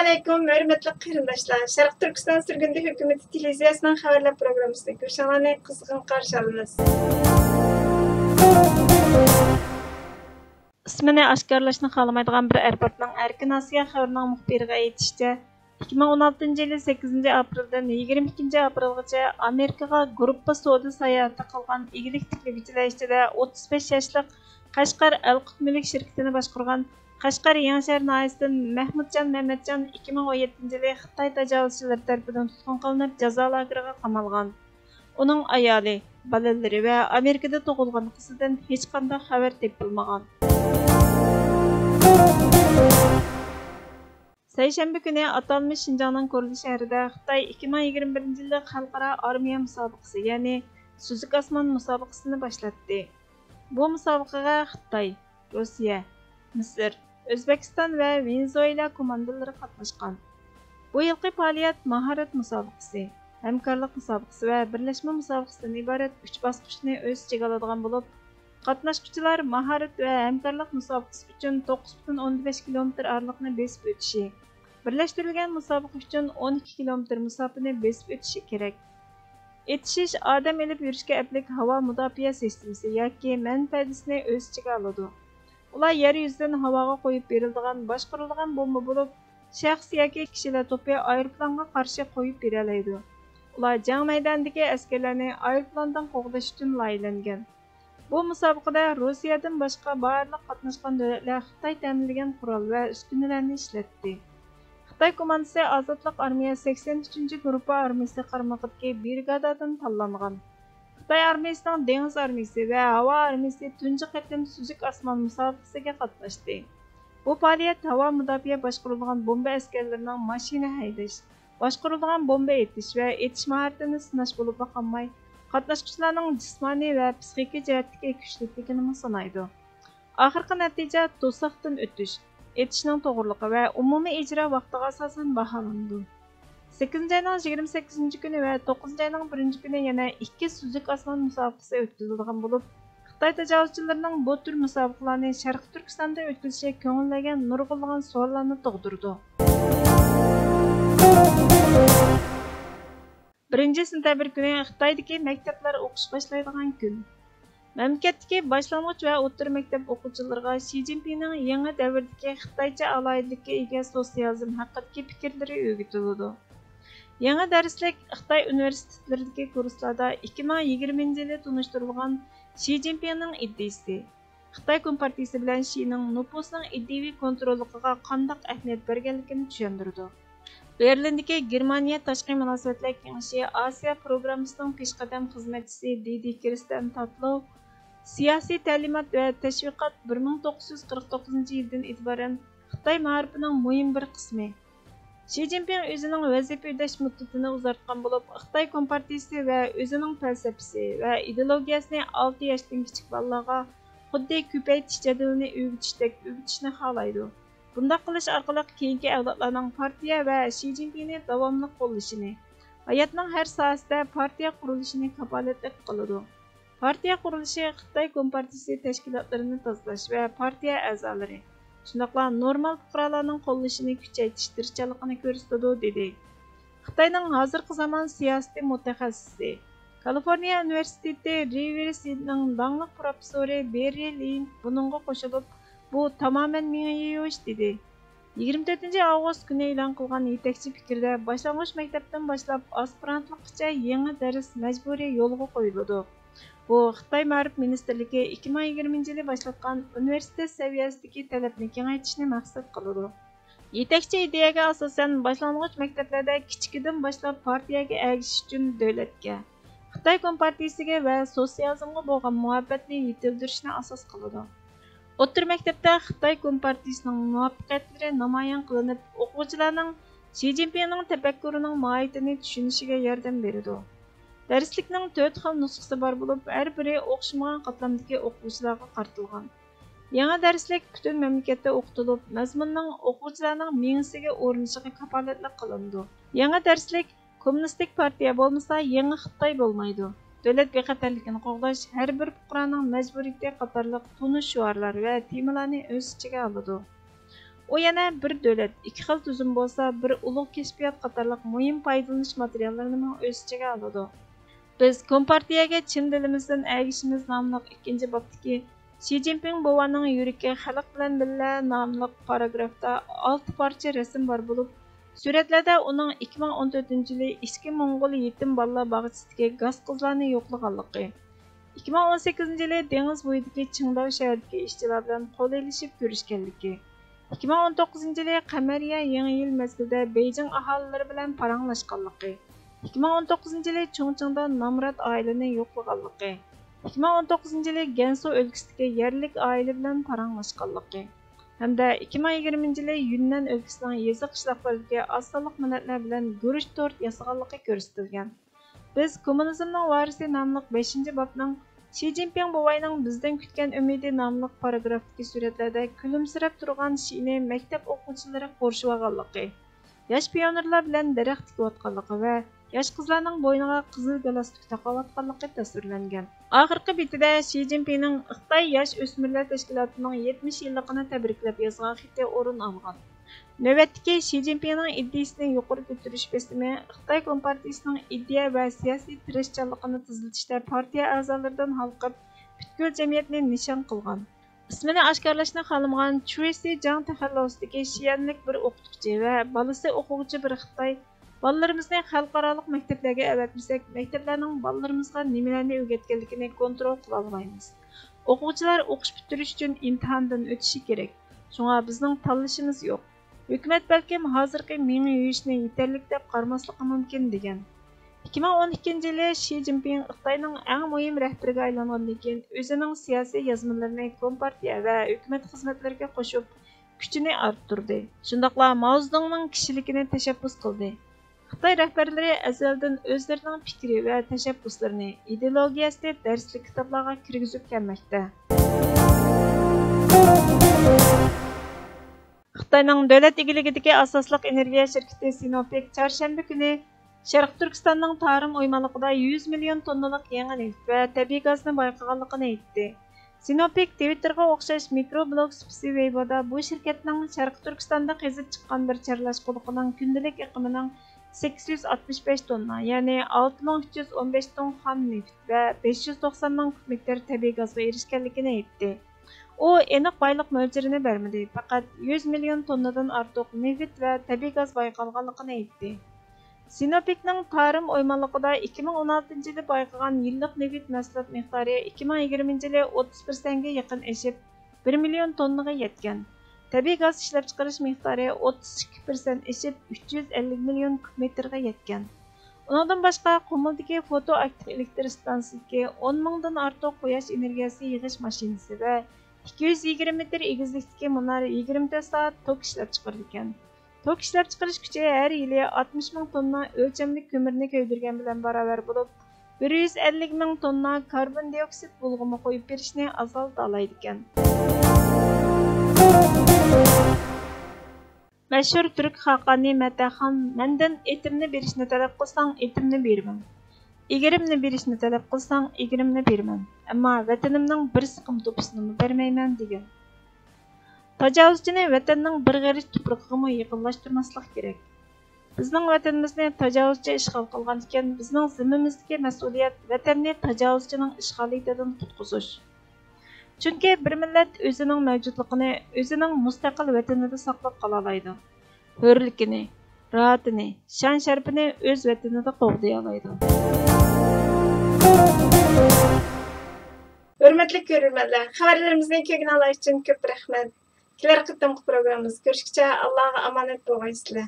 Assalamualaikum, hörmətli qərindaşlar. Şərq Türkistan sürgündü hökuməti televiziyasının xəbərlər proqramısında görüşənləri qızğın qarşı alırız. İsmini aşkarlashni xalamaydigan bir erpatning Erkin Asiya xəbərinin muxbiriga aytishicha, 2016 yılı 8 apreldan 22 aprelgacha Amerikaga gruppa savdo sayohati qilgan igilik tiklovchilar ichida 35 yoshli Qashqar Al-Qut Mulk shirkatini boshqargan Qashqar Yangishahar noyasidan Mahmudjon Mamatjon 2017 yılı Xitoy tajovuzchilari tarafidan tutqun qilinib jazo lageriga qamalgan. Uning ayoli, bolalari va Amerikada tug'ilgan qizidan hech qanday xabar topilmagan. Seyşembe günü atalmış Şinjanның Korli şehrida Xitoy 2021 yılı xalqaro armiya musobaqasi, ya'ni Suzuk Osmon musobaqasini boshlatdi. Bu musobaqaga Xitoy, Rossiya, Misr, O'zbekiston va Venezuela komandalari qatnashgan. Bu yilgi faoliyat mahorat musobaqasi, hamkorlik musobaqasi va birlashma musobaqasidan iborat 3 bosqichni o'z ichiga oladigan bo'lib, qatnashuvchilar mahorat va hamkorlik musobaqasi uchun 9,15 kilometr oraliqni besib o'tishi, birlashtirilgan musobaqa uchun 12 kilometr masofani besib o'tishi kerak. Etishish odam elib yurishga aplik havo mudofaa sistemasi yoki manfaatini o'z ichiga oladi. Ular yer yuzidan havoga qo'yib beriladigan boshqariladigan bomba bo'lib, shaxs yoki kishilar to'pi aeroplanga qarshi qo'yib berilaydi. Ular jang maydonidagi askarlarni aeroplandan qo'g'dash uchun loyihalangan. Bu musobaqada Rossiyadan boshqa barliq qatnashgan davlatlar Xitoy ta'minlagan qurol va uskunalarni ishlatdi. Xitoy komandasi Ozodlik armiya 83-gruppa armiyasi qaramog'idagi brigadadan tanlangan. Xitoy armiyasining dengiz armiyasi va havo armiyasi tunji qatim Suzuk Osmon musobaqasiga qatnashdi. Bu faoliyat havo mudofaa boshqarilgan bomba askarlarining mashina haydash, boshqarilgan bomba etish va etish mahoratini sinash bo'lib qolmay, qatnashchilarning jismoniy va psixik jihatdagi kuchliligini sanaydi. Oxirgi natija to'siqdan o'tish, etishning to'g'riligi va umumiy ijro vaqtiga asosan baholandi. 8 ayning 28 kuni va 9 ayning 1 kuni yana 2 Suzuk Osmon musobaqasi o'tkaziladigan bo'lib, Xitoy tajovuzchilarining bu tür musobaqalarni Sharq Turkistonda o'tkazishi ko'ngillangan nurg'unlagan savollarni tug'dirdi. 1-sentabr kuni Xitoydagi maktablar o'qish boshlaydigan kun. Mamlakatdagi boshlang'ich va o'rta maktab o'quvchilariga Xi Jinpingning yangi davrdagi Xitoycha alohidlikka ega sotsializm haqidagi fikrlari o'rgatiladi. Yangi darslik Xitoy universitetlaridagi kurslarda 2020 yili tunishtirilgan Xi Jinpingning iddiasi. Xitoy Kompartiyasi bilan Xining nupusning iddiaviy kontrolligiga qanday ahamiyat berganligini tushuntirdi. Berlindagi Germaniya Tashqi munosabatlar kengashi Asiya programmasining peshqadam xizmatchisi Didi Kirsten Tatlov siyosiy ta'limot va tashviqot 1949 yildan e'tiboran Xitoy ma'rifining muhim bir qismi. Xi Jinping o'zining vazifa o'tash muddatini uzartgan bo'lib, Xitoy Kompartiyasi va o'zining falsafasi va ideologiyasini 6 yoshdan kichik bolalarga xuddi ko'paytirish jadvalini o'rgatishni xohlaydi. Bunday qilish orqali keyingi avlodlarning partiya va Xi Jinpingni davomli qo'llashini, hayotning har sohasida partiya qurilishini kafolatlik qiladi. Partiya qurilishi Xitoy Kompartiyasi tashkilotlarini tozalash va partiya a'zolari, shundoqla normal fuqarolarning qo'llashini kuchaytirish tirishchiligini ko'rsatadi, dedi. Xitoyning hozirgi zamon siyosiy mutaxassisi, Kaliforniya universiteti Riverside'ning danglik professori Berri Lin buningga qo'shilib, bu tamamen menga dedi. 24 avgust kuni e'lon qilgan yetakchi fikrda boshlang'ich maktabdan boshlab aspirantlikgacha yangi dars majburiy yo'lga qo'yiladi. Bu Xitoy Ma'rif Ministerligi 2020 yili boshlatgan universitet saviyasidagi talabni kengaytirishni maqsad qiladi. Yetakchi ideyaga asosan boshlang'ich maktablarda kichikidan boshlab partiyaga ergashish uchun davlatga, Xitoy Kompartiyasiga va sotsializmga bo'lgan muhabbatni yetildirishni asos qiladi. O'rta maktabda Xitoy Kompartiyasining muvaffaqiyatlari namoyon qilinib, o'quvchilarning Xi Jinpingning tafakkurining mohiyatini tushunishiga yordam beradi. Darslikning 4 xil nusxasi bor bo'lib, har biri o'xshamagan qatlamdagi o'quvchilarga qaratilgan. Yangi darslik butun mamlakatda o'qitilib, mazmunning o'quvchilarning miyasiga o'rnishiga kafolatlik qilindi. Yangi darslik kommunistik partiya bo'lmasa, yangi Xitoy bo'lmaydi. Davlat bexatarligini qo'g'dash har bir fuqaroning majburiyati qatorliq tunish shuarlar va temalarni o'z ichiga oladi. U yana bir davlat, ikki xil tuzum bo'lsa, bir ulug' kashfiyot qatorliq muhim foydalanish materiallarini o'z ichiga oladi. Biz Kompartiyaga chin dilimizdan ergishimiz nomli ikkinchi bobdagi Xi Jinping bovaning yuragi xalq bilan birga nomli paragrafda 6 parcha rasm bor bo'lib, suratlarda uning 2014-yili ichki Mo'ng'ul yetim bolalar bog'chasidagi gaz qizlarni yo'qlaganligi, 2018-yili dengiz bo'yidagi Qingdao shahridagi ishchilar bilan qo'l elishib ko'rishganligi, 2019-yili Qamariya yangi yil mezgilida Beijing aholilari bilan paranglashganligi, 2019-yili Chongqingda Namrat oilani yo'qlaganligi, 2019-yili Gansu o'lkasidagi yerlik oila bilan paranglashganligi hamda 2020-yili Yunnan o'lkasining yezi qishloqlaridagi osonliq millatlar bilan guruch tort yasaganligi ko'rsatilgan. Biz kommunizmning varisi nomli 5-bobning Xi Jinping bovayning bizdan kutgan umidi nomli paragrafdagi suratlarda kulimsirab turgan Shini maktab o'quvchilari qorishib olganligi, yosh pionerlar bilan daraxt tikayotganligi va yosh qizlarning bo'yniga qizil galstuk taqayotganligi tasvirlangan. Oxirgi betida Xi Jinpingning Xitoy yosh o'smirlar tashkilotining 70 yilligini tabriklab yozgan xati o'rin olgan. Navbatdagi Xi Jinpingning iddiasini yuqori ko'tarish besimi Xitoy Kompartiyasining iddia va siyosiy tirishchanligini tezlatishda partiya a'zolaridan halqib, butkul jamiyatni nishon qilgan. İsmini oshkorlashni xohlamagan Chui Zhang taxallusidagi shianlik bir o'qituvchi va bolasi o'quvchi bir Xitoy bolalarimizni xalqaro maktablarga avatmasak, maktablarning bolalarimizga nimalarni o'rgatganligini kontrol qila olmaymiz. O'quvchilar o'qish bitirish uchun imtihondan o'tishi kerak. Shunga bizning tanlashimiz yo'q. Hukumat balkim hozirgi meni yuyishni yetarli deb qarmasligi mumkin degan. 2012-yili Xi Jinping Xitoyning eng muhim rahbariga aylangandan keyin o'zining siyosiy yozmalarini Kompartiya va hukumat xizmatlariga qo'shib, kuchini orttirdi. Shundaqla Mao Zedongning kishiligini tashabbus qildi. Xitoy rahbarlari azaldan o'zlarining fikri va tashabbuslarini ideologiyasida darslik kitoblarga kirgizib kelmoqda. Xitoyning davlat egiligidagi asosliq energiya shirkati Sinopec chorshanba kuni Sharq Turkistonning Tarim o'ymonligida 100 million tonnalik yangi neft va tabiiy gazni bayqaganligini aytdi. Sinopec Twitterga o'xshash mikroblog spisi Weibo'da bu shirkatning Sharq Turkistonda qezib chiqqan bir charlash quduqining kundalik iqimining 865 tonna, ya'ni 6315 ton xom neft va 590 ming kub metr tabiiy gazga erishganligini aytdi. U aniq boylik mo'ljarini bermadi, faqat 100 million tonnadan ortiq neft va tabiiy gaz bayqalganligini aytdi. Sinopec'ning Tarim o'ymonligida 2016-yili bayqagan yillik neft mahsulot miqdori 2020-yili 31%ga yaqin oshib 1 million tonnaga yetgan. Tabiiy gaz ishlab chiqarish miqdori 32% oshib 350 million kub metrga yetgan. Undan boshqa Qumildagi fotoaktiv elektr stansiyasidagi 10 mingdan ortiq quyosh energiyasi yig'ish mashinasi va 220 metr egizlikdagi munara 24 soat tok ishlab chiqarilgan. Tok ishlab chiqarish kuchi har yili 60 ming tonna o'lchamli ko'mirni ko'ydirgan bilan barobar bo'lib, 150 ming tonna karbon dioksid bulg'umi qo'yib berishni azalta oladi ekan. Mashhur turk xaqani Mataxon mendan etimni berishni talab qilsang, etimni beraman. Egirimni berishni talab qilsang, egirimni beraman. Ammo vatanimning bir siqim to'pisini bermayman degan. Tajovuzchini vatanning bir g'arich tuprog'iga yaqinlashtirmaslik kerak. Bizning vatanimizni tajovuzchi ishg'ol qilgan ekan, bizning zimmamizdagi mas'uliyat vatanni tajovuzchining ishg'oliyatidan qutqizish. Chunki bir millat o'zining mavjudligini, o'zining mustaqil vatanida saqlab qola oladi. Hurlikini, rohatini, shon-sharafini o'z vatanida qo'g'day oladi. Hurmatli ko'ruvchilar, xabarlarimizni ko'rgan Allah uchun ko'p rahmat. Kelar qitimli programmamiz ko'rishguncha Allohga omonat bo'linglar.